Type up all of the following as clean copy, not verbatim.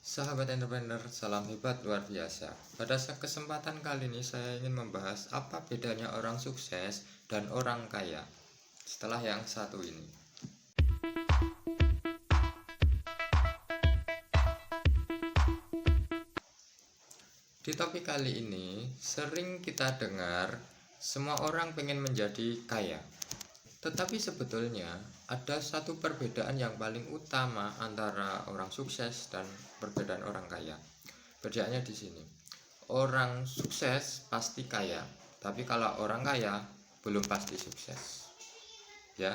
Sahabat entrepreneur, salam hebat luar biasa. Pada kesempatan kali ini saya ingin membahas apa bedanya orang sukses dan orang kaya. Setelah yang satu ini. Di topik kali ini, sering kita dengar semua orang pengen menjadi kaya. Tetapi sebetulnya ada satu perbedaan yang paling utama antara orang sukses dan perbedaan orang kaya. Perbedaannya di sini. Orang sukses pasti kaya, tapi kalau orang kaya belum pasti sukses. Ya.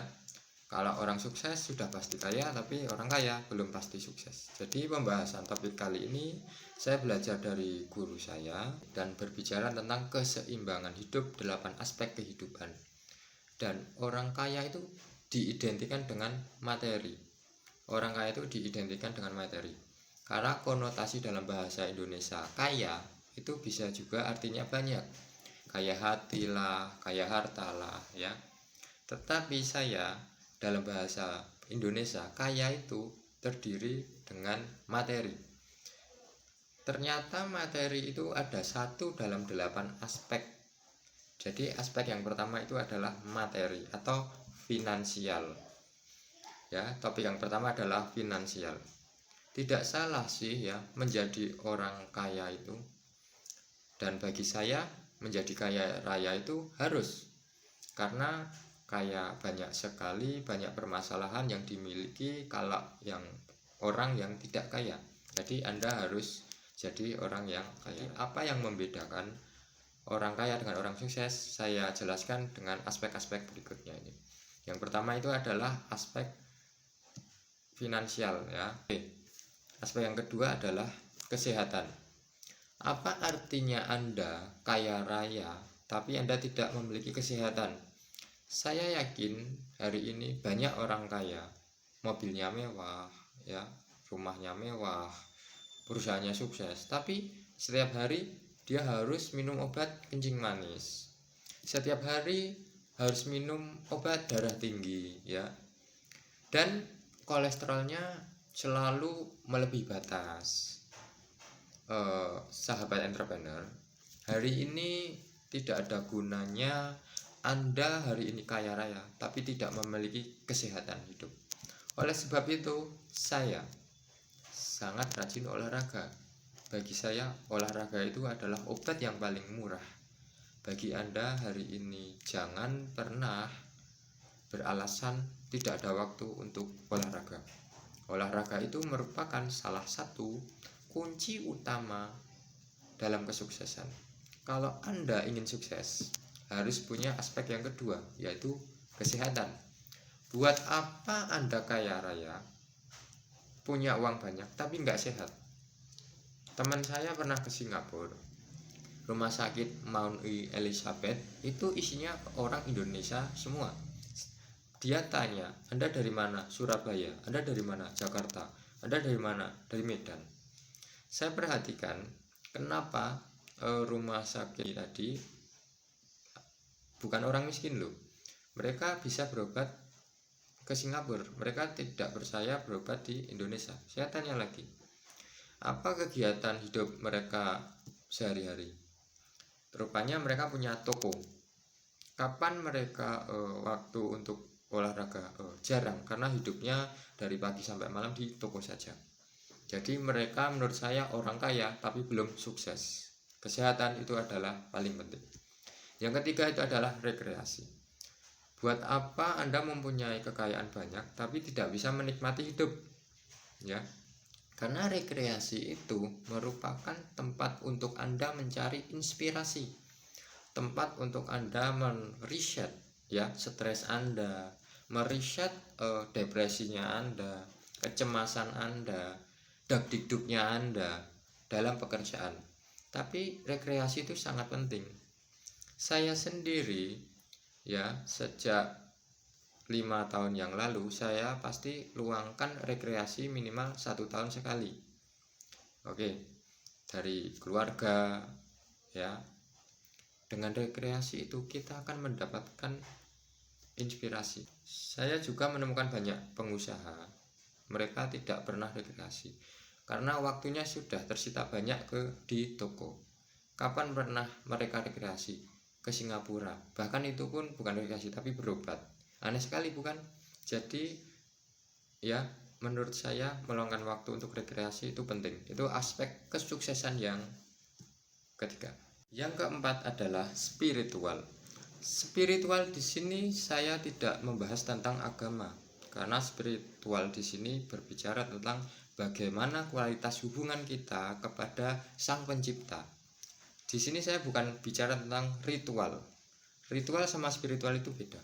Kalau orang sukses sudah pasti kaya, tapi orang kaya belum pasti sukses. Jadi pembahasan topik kali ini saya belajar dari guru saya dan berbicara tentang keseimbangan hidup 8 aspek kehidupan. Dan orang kaya itu diidentikan dengan materi. Orang kaya itu diidentikan dengan materi. Karena konotasi dalam bahasa Indonesia kaya itu bisa juga artinya banyak. Kaya hati lah, kaya harta lah, ya. Tetapi saya dalam bahasa Indonesia kaya itu terdiri dengan materi. Ternyata materi itu ada satu dalam 8 aspek. Jadi aspek yang pertama itu adalah materi atau finansial. Ya, topik yang pertama adalah finansial. Tidak salah sih ya menjadi orang kaya itu. Dan bagi saya menjadi kaya raya itu harus. Karena kaya banyak sekali, banyak permasalahan yang dimiliki kalau yang orang yang tidak kaya. Jadi Anda harus jadi orang yang kaya. Apa yang membedakan orang kaya dengan orang sukses? Saya jelaskan dengan aspek-aspek berikutnya ini. Yang pertama itu adalah aspek finansial, ya. Aspek yang kedua adalah kesehatan. Apa artinya Anda kaya raya tapi Anda tidak memiliki kesehatan? Saya yakin hari ini banyak orang kaya, mobilnya mewah, ya, rumahnya mewah, perusahaannya sukses, tapi setiap hari dia harus minum obat kencing manis. Setiap hari harus minum obat darah tinggi, ya. Dan kolesterolnya selalu melebihi batas. Sahabat entrepreneur, hari ini tidak ada gunanya Anda hari ini kaya raya tapi tidak memiliki kesehatan hidup. Oleh sebab itu saya sangat rajin olahraga. Bagi saya olahraga itu adalah obat yang paling murah. Bagi Anda hari ini jangan pernah beralasan tidak ada waktu untuk olahraga. Olahraga itu merupakan salah satu kunci utama dalam kesuksesan. Kalau Anda ingin sukses, harus punya aspek yang kedua, yaitu kesehatan. Buat apa Anda kaya raya, punya uang banyak, tapi nggak sehat? Teman saya pernah ke Singapura, rumah sakit Mount Elizabeth, itu isinya orang Indonesia semua. Dia tanya, Anda dari mana? Surabaya. Anda dari mana? Jakarta. Anda dari mana? Dari Medan. Saya perhatikan kenapa rumah sakit tadi bukan orang miskin loh. Mereka bisa berobat ke Singapura, mereka tidak percaya berobat di Indonesia. Saya tanya lagi, apa kegiatan hidup mereka sehari-hari? Rupanya mereka punya toko. Kapan mereka waktu untuk olahraga? Jarang, karena hidupnya dari pagi sampai malam di toko saja. Jadi mereka menurut saya orang kaya tapi belum sukses. Kesehatan itu adalah paling penting. Yang ketiga itu adalah rekreasi. Buat apa Anda mempunyai kekayaan banyak tapi tidak bisa menikmati hidup? Ya. Karena rekreasi itu merupakan tempat untuk Anda mencari inspirasi. Tempat untuk Anda meriset ya stres Anda, meriset depresinya Anda, kecemasan Anda, dak-dikduknya Anda dalam pekerjaan. Tapi rekreasi itu sangat penting. Saya sendiri ya sejak 5 tahun yang lalu saya pasti luangkan rekreasi minimal 1 tahun sekali. Oke, dari keluarga ya. Dengan rekreasi itu kita akan mendapatkan inspirasi. Saya juga menemukan banyak pengusaha, mereka tidak pernah rekreasi. karena waktunya sudah tersita banyak di toko. Kapan pernah mereka rekreasi ke Singapura? Bahkan itu pun bukan rekreasi tapi berobat. Aneh sekali bukan? Jadi ya, menurut saya meluangkan waktu untuk rekreasi itu penting. Itu aspek kesuksesan yang ketiga. Yang keempat adalah spiritual. Spiritual di sini saya tidak membahas tentang agama, karena spiritual di sini berbicara tentang bagaimana kualitas hubungan kita kepada Sang Pencipta. Di sini saya bukan bicara tentang ritual. Ritual sama spiritual itu beda.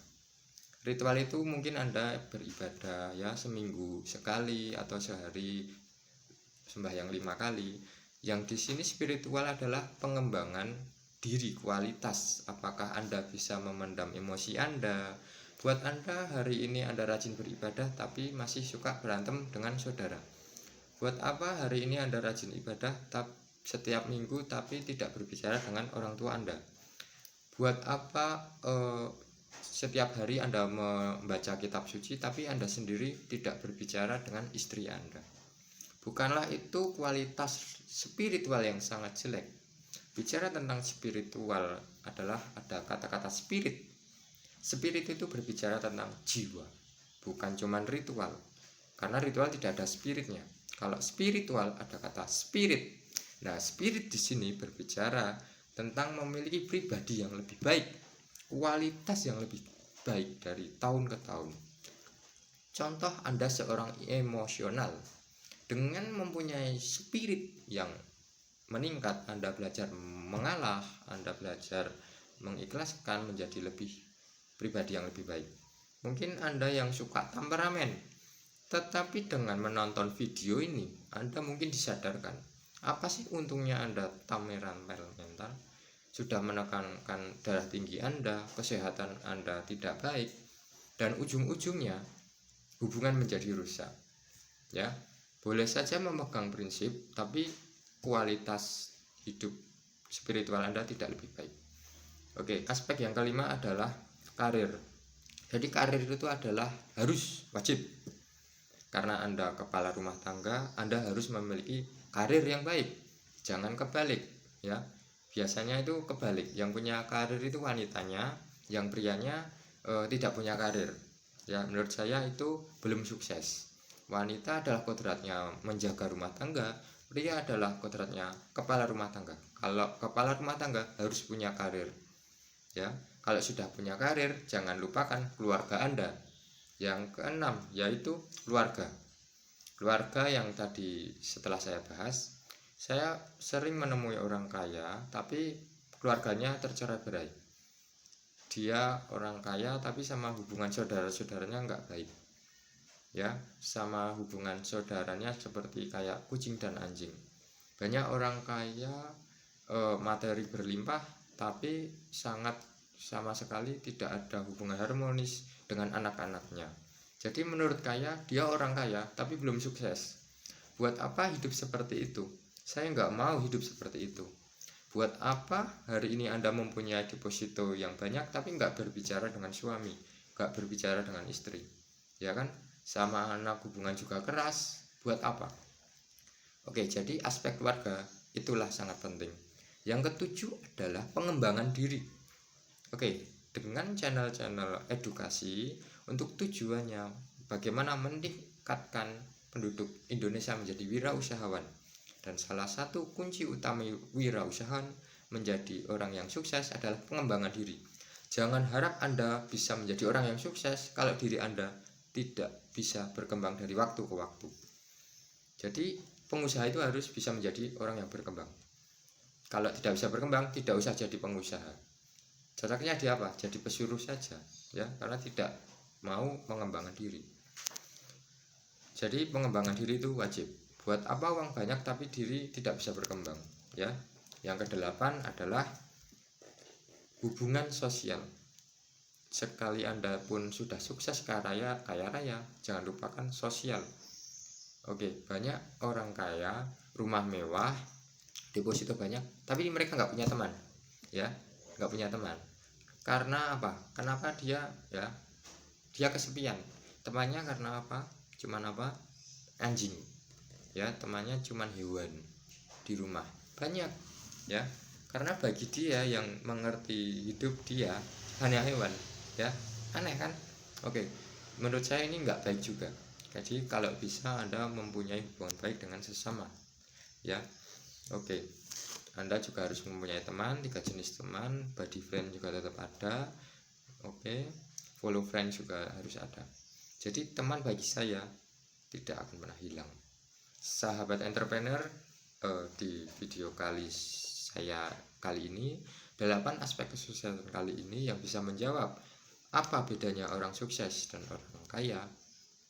Ritual itu mungkin Anda beribadah ya seminggu sekali atau sehari sembahyang 5 kali. Yang di sini spiritual adalah pengembangan diri, kualitas. Apakah Anda bisa memendam emosi Anda? Buat Anda hari ini Anda rajin beribadah tapi masih suka berantem dengan saudara. Buat apa hari ini Anda rajin ibadah setiap minggu tapi tidak berbicara dengan orang tua Anda? Buat apa setiap hari Anda membaca kitab suci tapi Anda sendiri tidak berbicara dengan istri Anda? Bukanlah itu kualitas spiritual yang sangat jelek. Bicara tentang spiritual adalah ada kata-kata spirit. Spirit itu berbicara tentang jiwa, bukan cuman ritual. Karena ritual tidak ada spiritnya. Kalau spiritual ada kata spirit. Nah, spirit di sini berbicara tentang memiliki pribadi yang lebih baik, kualitas yang lebih baik dari tahun ke tahun. Contoh, Anda seorang emosional. Dengan mempunyai spirit yang meningkat, Anda belajar mengalah, Anda belajar mengikhlaskan menjadi pribadi yang lebih baik. Mungkin Anda yang suka temperamen, tetapi dengan menonton video ini, Anda mungkin disadarkan, apa sih untungnya Anda temperamental? Sudah menekankan darah tinggi Anda, kesehatan Anda tidak baik, dan ujung-ujungnya hubungan menjadi rusak. Ya, boleh saja memegang prinsip, tapi kualitas hidup spiritual Anda tidak lebih baik. Oke, aspek yang kelima adalah karir. Jadi karir itu adalah harus wajib. Karena Anda kepala rumah tangga, Anda harus memiliki karir yang baik. Jangan kebalik, ya. Biasanya itu kebalik. Yang punya karir itu wanitanya, yang prianya tidak punya karir. Ya, menurut saya itu belum sukses. Wanita adalah kodratnya menjaga rumah tangga, pria adalah kodratnya kepala rumah tangga. Kalau kepala rumah tangga harus punya karir. Ya, kalau sudah punya karir, jangan lupakan keluarga Anda. Yang keenam yaitu keluarga. Keluarga yang tadi setelah saya bahas, saya sering menemui orang kaya tapi keluarganya tercerai-berai. Dia orang kaya tapi sama hubungan saudara-saudaranya nggak baik. Ya, sama hubungan saudaranya seperti kayak kucing dan anjing. Banyak orang kaya materi berlimpah tapi sama sekali tidak ada hubungan harmonis dengan anak-anaknya. Jadi menurut kaya, dia orang kaya tapi belum sukses. Buat apa hidup seperti itu? Saya nggak mau hidup seperti itu. Buat apa hari ini Anda mempunyai deposito yang banyak tapi nggak berbicara dengan suami, nggak berbicara dengan istri, ya kan? Sama anak hubungan juga keras, buat apa? Oke, jadi aspek keluarga itulah sangat penting. Yang ketujuh adalah pengembangan diri. Oke, dengan channel-channel edukasi untuk tujuannya bagaimana meningkatkan penduduk Indonesia menjadi wirausahawan. Dan salah satu kunci utama wirausahawan menjadi orang yang sukses adalah pengembangan diri. Jangan harap Anda bisa menjadi orang yang sukses kalau diri Anda tidak bisa berkembang dari waktu ke waktu. Jadi pengusaha itu harus bisa menjadi orang yang berkembang. Kalau tidak bisa berkembang, tidak usah jadi pengusaha. Cocoknya di apa? Jadi pesuruh saja, ya, karena tidak mau mengembangkan diri. Jadi pengembangan diri itu wajib. Buat apa uang banyak tapi diri tidak bisa berkembang, ya. Yang kedelapan adalah hubungan sosial. Sekali Anda pun sudah sukses kaya raya, jangan lupakan sosial. Oke, banyak orang kaya, rumah mewah, deposito banyak, tapi mereka nggak punya teman, ya, nggak punya teman. Karena apa? Kenapa dia kesepian? Temannya karena apa? Cuman apa? Anjing. ya, temannya cuman hewan di rumah. Banyak ya, karena bagi dia yang mengerti hidup dia hanya hewan ya. Aneh kan? Oke, menurut saya ini nggak baik juga. Jadi kalau bisa Anda mempunyai hubungan baik dengan sesama ya. Oke, Anda juga harus mempunyai teman, 3 jenis teman. Body friend juga tetap ada. Oke, follow friend juga harus ada. Jadi teman bagi saya tidak akan pernah hilang. Sahabat entrepreneur, di video saya kali ini 8 aspek kesuksesan kali ini yang bisa menjawab apa bedanya orang sukses dan orang kaya.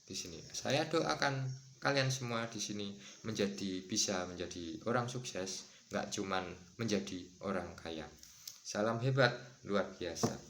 Di sini saya doakan kalian semua di sini bisa menjadi orang sukses, nggak cuman menjadi orang kaya. Salam hebat luar biasa.